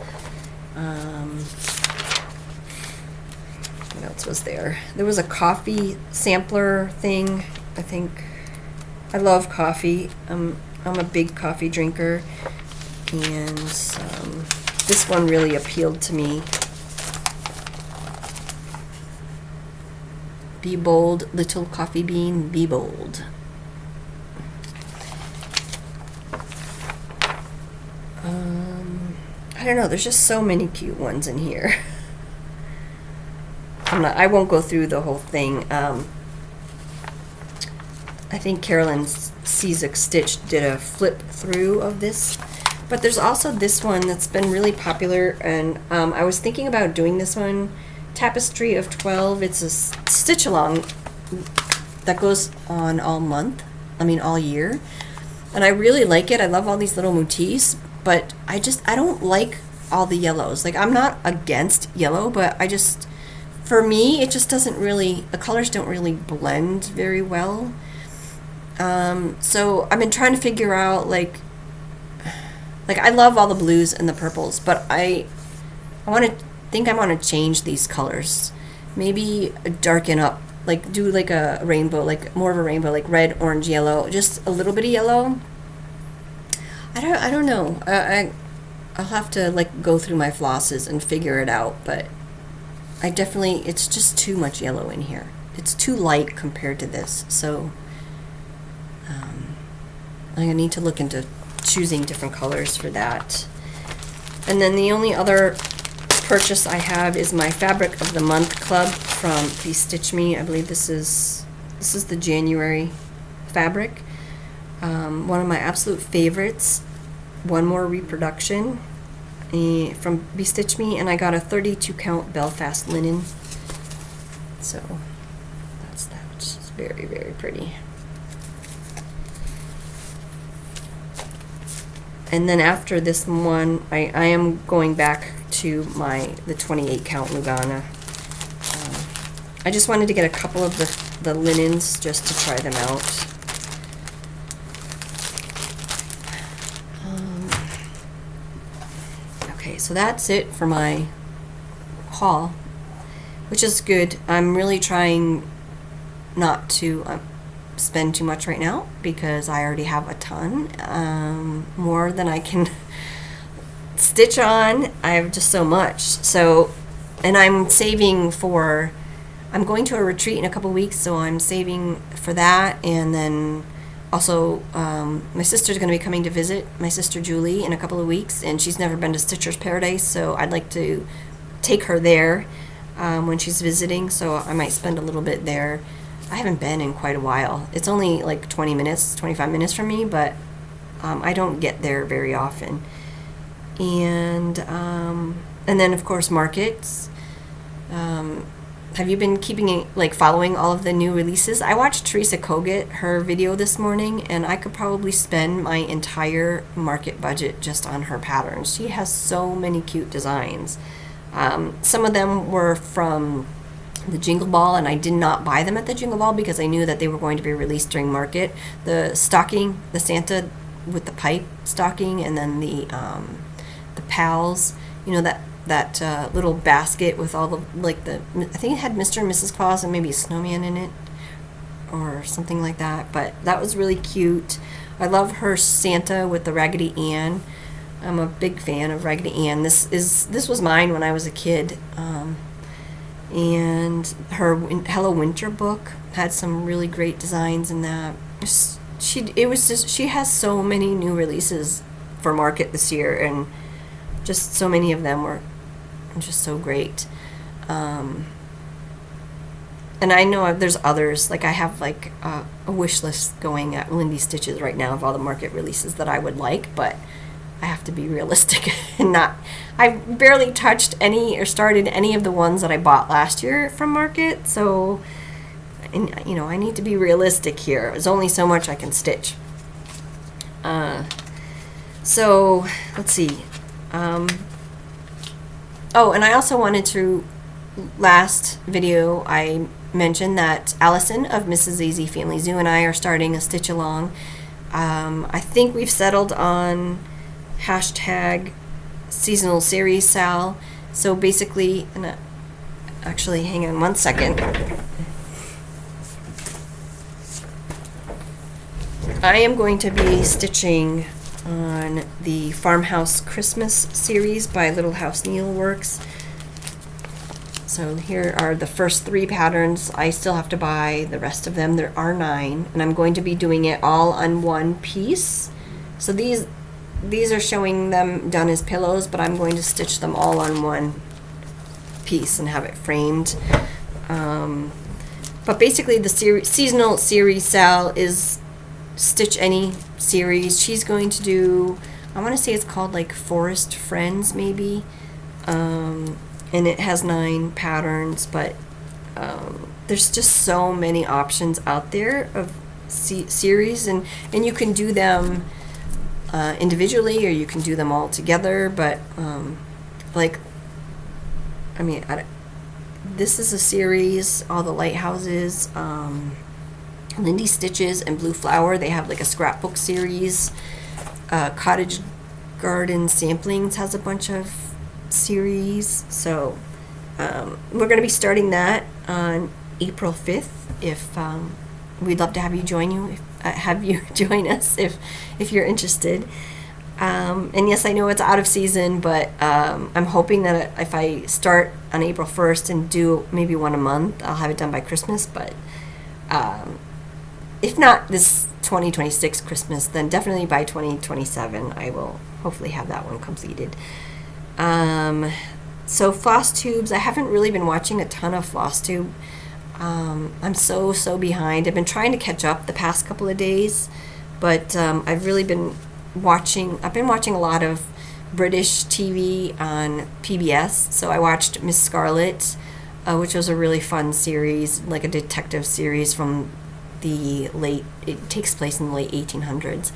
What else was there? There was a coffee sampler thing, I think. I love coffee. I'm a big coffee drinker, and this one really appealed to me. Be bold, little coffee bean, be bold. I don't know, there's just so many cute ones in here. I won't go through the whole thing. I think Carolyn Cizik Stitch did a flip through of this. But there's also this one that's been really popular, and I was thinking about doing this one, Tapestry of 12. It's a stitch along that goes on all year. And I really like it. I love all these little motifs, but I don't like all the yellows. I'm not against yellow, but for me, it just doesn't really, the colors don't really blend very well. So I've been trying to figure out, I love all the blues and the purples, but I want to change these colors. Maybe darken up, do a rainbow, more of a rainbow, red, orange, yellow, just a little bit of yellow. I don't know. I'll have to go through my flosses and figure it out, but it's just too much yellow in here. it's too light compared to this. So I need to look into choosing different colors for that. And then the only other purchase I have is my Fabric of the Month Club from Stitch Me. I believe this is the January fabric. One of my absolute favorites. One more reproduction from Stitch Me, and I got a 32 count Belfast linen. So that's that. It's very, very pretty. And then after this one, I am going back to the 28 count Lugana. I just wanted to get a couple of the linens just to try them out. Okay, so that's it for my haul, which is good. I'm really trying not to spend too much right now because I already have a ton, more than I can stitch on. I have just so much. So, and I'm saving for, I'm going to a retreat in a couple weeks, so I'm saving for that. And then also my sister's going to be coming to visit, my sister Julie, in a couple of weeks, and she's never been to Stitcher's Paradise, so I'd like to take her there when she's visiting, so I might spend a little bit there. I haven't been in quite a while. It's only like 20 minutes, 25 minutes from me, but I don't get there very often. And then of course markets. Have you been following all of the new releases? I watched Teresa Kogut, her video this morning, and I could probably spend my entire market budget just on her patterns. She has so many cute designs. Some of them were from the Jingle Ball, and I did not buy them at the Jingle Ball because I knew that they were going to be released during market. The stocking, the Santa with the pipe stocking, and then the pals, you know, that little basket with all the, I think it had Mr. and Mrs. Claus and maybe a snowman in it or something like that, but that was really cute. I love her Santa with the Raggedy Ann. I'm a big fan of Raggedy Ann. This was mine when I was a kid. And her Hello Winter book had some really great designs in that. She has so many new releases for market this year, and just so many of them were just so great. And I know there's others. Like I have a wish list going at Lindy Stitches right now of all the market releases that I would like, but I have to be realistic and not. I barely touched any or started any of the ones that I bought last year from market, so I need to be realistic here. There's only so much I can stitch. So let's see. Oh, and I also wanted to, last video I mentioned that Alison of Mrs. Easy Family Zoo and I are starting a stitch along. I think we've settled on hashtag seasonal series Sal. So basically, and actually hang on one second. I am going to be stitching on the Farmhouse Christmas series by Little House Needleworks. So here are the first 3 patterns. I still have to buy the rest of them. There are 9, and I'm going to be doing it all on one piece. So these are showing them done as pillows, but I'm going to stitch them all on one piece and have it framed. But basically the seasonal series Sal is Stitch Any series. She's going to do, I want to say it's called like Forest Friends maybe, and it has 9 patterns, but there's just so many options out there of series, and you can do them individually or you can do them all together, but this is a series, all the lighthouses, Lindy Stitches and Blue Flower, they have like a scrapbook series. Cottage Garden Samplings has a bunch of series, so we're going to be starting that on April 5th. If we'd love to have you join us if you're interested. And yes, I know it's out of season, but I'm hoping that if I start on April 1st and do maybe one a month, I'll have it done by Christmas. But if not this 2026 Christmas, then definitely by 2027 I will hopefully have that one completed. So Flosstubes, I haven't really been watching a ton of Flosstube. I'm so behind. I've been trying to catch up the past couple of days, but I've been watching a lot of British TV on PBS. So I watched Miss Scarlet, which was a really fun series, like a detective series from it takes place in the late 1800s.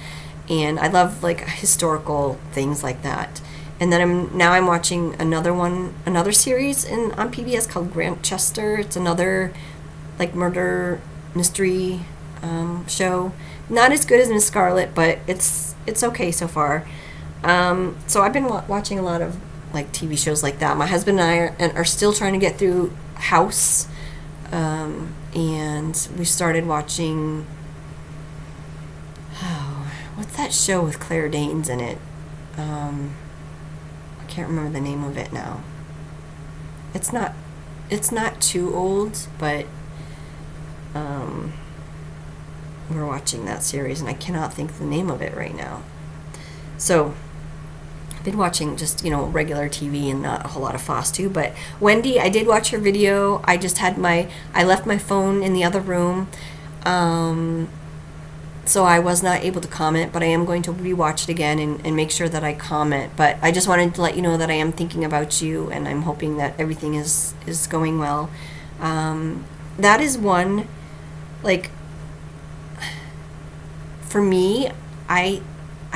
And I love like historical things like that. And then I'm watching another series on PBS called Grantchester. It's another like murder mystery show. Not as good as Miss Scarlet, but it's okay so far. So I've been watching a lot of like TV shows like that. My husband and I are still trying to get through House, and we started watching. Oh, what's that show with Claire Danes in it? I can't remember the name of it now. It's not too old, but we're watching that series, and I cannot think of the name of it right now. So I've been watching just regular TV and not a whole lot of Flosstube. But Wendy, I did watch her video. I left my phone in the other room, so I was not able to comment. But I am going to rewatch it again and make sure that I comment. But I just wanted to let you know that I am thinking about you, and I'm hoping that everything is going well. That is one, like, for me, I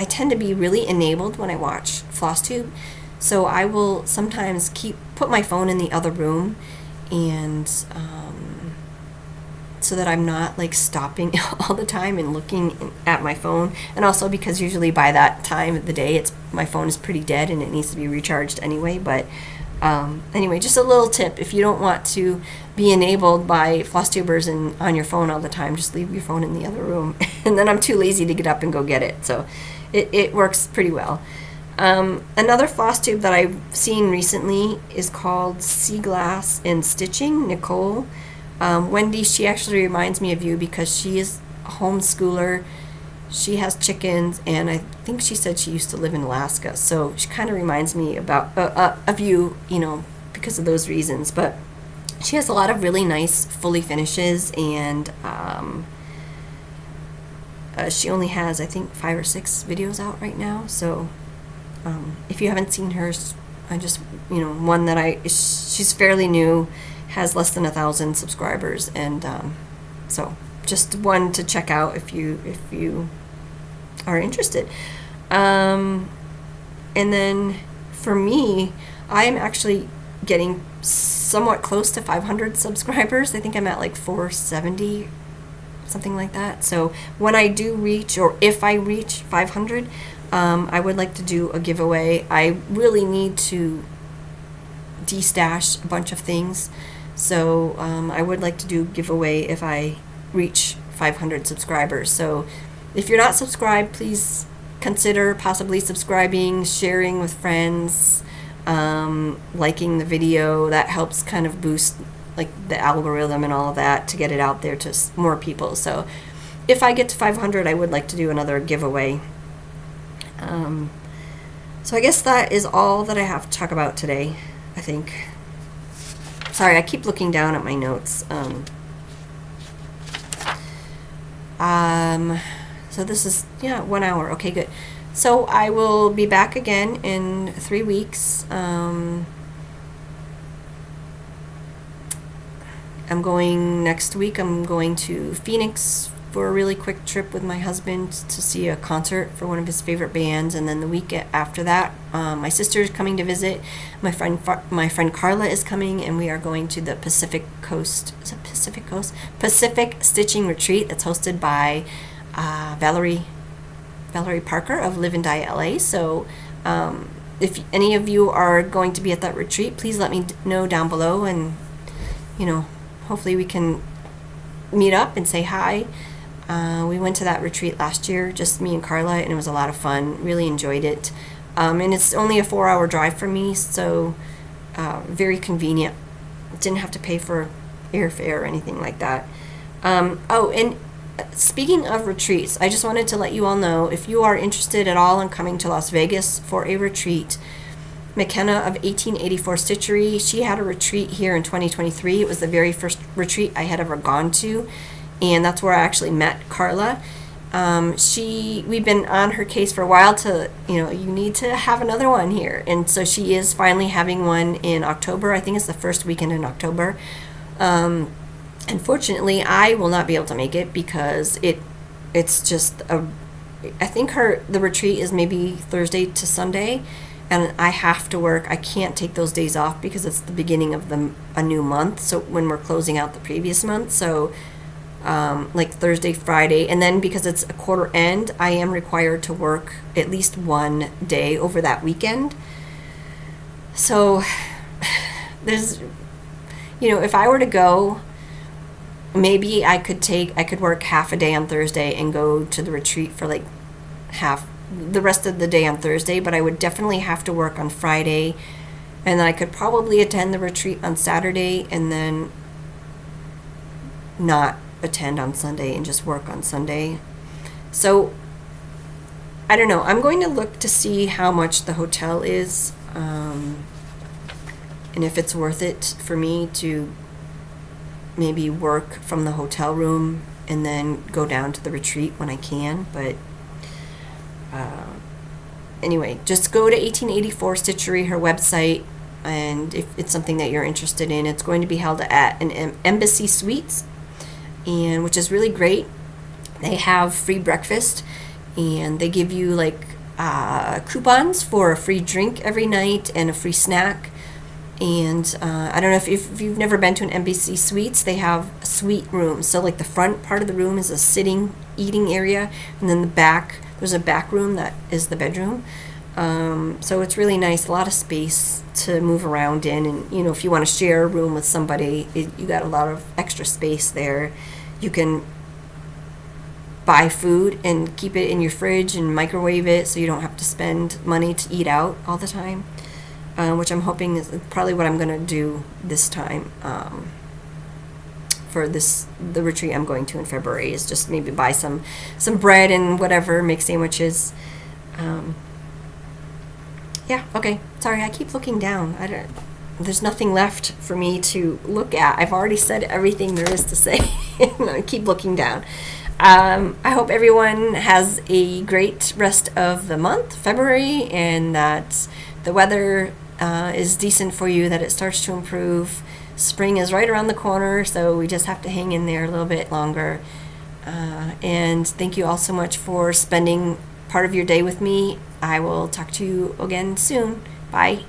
tend to be really enabled when I watch Flosstube, so I will sometimes put my phone in the other room, and so that I'm not like stopping all the time and looking at my phone. And also because usually by that time of the day my phone is pretty dead and it needs to be recharged anyway. But anyway, just a little tip: if you don't want to be enabled by Flosstubers and on your phone all the time, just leave your phone in the other room. And then I'm too lazy to get up and go get it, so it works pretty well. Another Flosstube that I've seen recently is called Sea Glass and Stitching, Nicole. Wendy, she actually reminds me of you because she is a homeschooler. She has chickens, and I think she said she used to live in Alaska, so she kind of reminds me of you, because of those reasons. But she has a lot of really nice fully finishes, and she only has, I think, 5 or 6 videos out right now. So if you haven't seen hers, I just, one that she's fairly new, has less than 1,000 subscribers, and so just one to check out if you are interested. And then for me, I am actually getting somewhat close to 500 subscribers. I think I'm at like 470, something like that. So when I do reach, or if I reach 500, I would like to do a giveaway. I really need to destash a bunch of things, so I would like to do a giveaway if I reach 500 subscribers. So if you're not subscribed, please consider possibly subscribing, sharing with friends, liking the video. That helps kind of boost like the algorithm and all of that to get it out there to more people. So if I get to 500, I would like to do another giveaway. So I guess that is all that I have to talk about today, I think. Sorry, I keep looking down at my notes. So this is, 1 hour. Okay, good. So I will be back again in 3 weeks. Next week I'm going to Phoenix for a really quick trip with my husband to see a concert for one of his favorite bands. And then the week after that, my sister is coming to visit. My friend Carla is coming, and we are going to the Pacific Stitching Retreat that's hosted by Valerie Parker of Live and Die LA. So if any of you are going to be at that retreat, please let me know down below, and hopefully we can meet up and say hi. We went to that retreat last year, just me and Carla, and it was a lot of fun. Really enjoyed it. And it's only a 4-hour drive for me, so very convenient. Didn't have to pay for airfare or anything like that. Oh, and speaking of retreats, I just wanted to let you all know, if you are interested at all in coming to Las Vegas for a retreat, McKenna of 1884 Stitchery, she had a retreat here in 2023. It was the very first retreat I had ever gone to, and that's where I actually met Carla. We've been on her case for a while to, you need to have another one here. And so she is finally having one in October. I think it's the first weekend in October. Unfortunately, I will not be able to make it because it's just I think the retreat is maybe Thursday to Sunday, and I have to work. I can't take those days off because it's the beginning of a new month. So when we're closing out the previous month, so like Thursday, Friday, and then because it's a quarter end, I am required to work at least one day over that weekend. So there's, if I were to go, maybe I could work half a day on Thursday and go to the retreat for like half the rest of the day on Thursday, but I would definitely have to work on Friday, and then I could probably attend the retreat on Saturday and then not attend on Sunday and just work on Sunday. So I don't know. I'm going to look to see how much the hotel is, and if it's worth it for me to maybe work from the hotel room and then go down to the retreat when I can. But anyway, just go to 1884 Stitchery, her website, and if it's something that you're interested in, it's going to be held at an Embassy Suites, and which is really great. They have free breakfast, and they give you like coupons for a free drink every night and a free snack. And I don't know if you've never been to an Embassy Suites, they have suite rooms. So like the front part of the room is a sitting, eating area, and then the back, there's a back room that is the bedroom. So it's really nice, a lot of space to move around in. And, if you want to share a room with somebody, you got a lot of extra space there. You can buy food and keep it in your fridge and microwave it so you don't have to spend money to eat out all the time. Which I'm hoping is probably what I'm going to do this time for the retreat I'm going to in February, is just maybe buy some bread and whatever, make sandwiches. Yeah, okay. Sorry, I keep looking down. There's nothing left for me to look at. I've already said everything there is to say. I keep looking down. I hope everyone has a great rest of the month, February, and that the weather is decent for you, that it starts to improve. Spring is right around the corner, so we just have to hang in there a little bit longer. And thank you all so much for spending part of your day with me. I will talk to you again soon. Bye.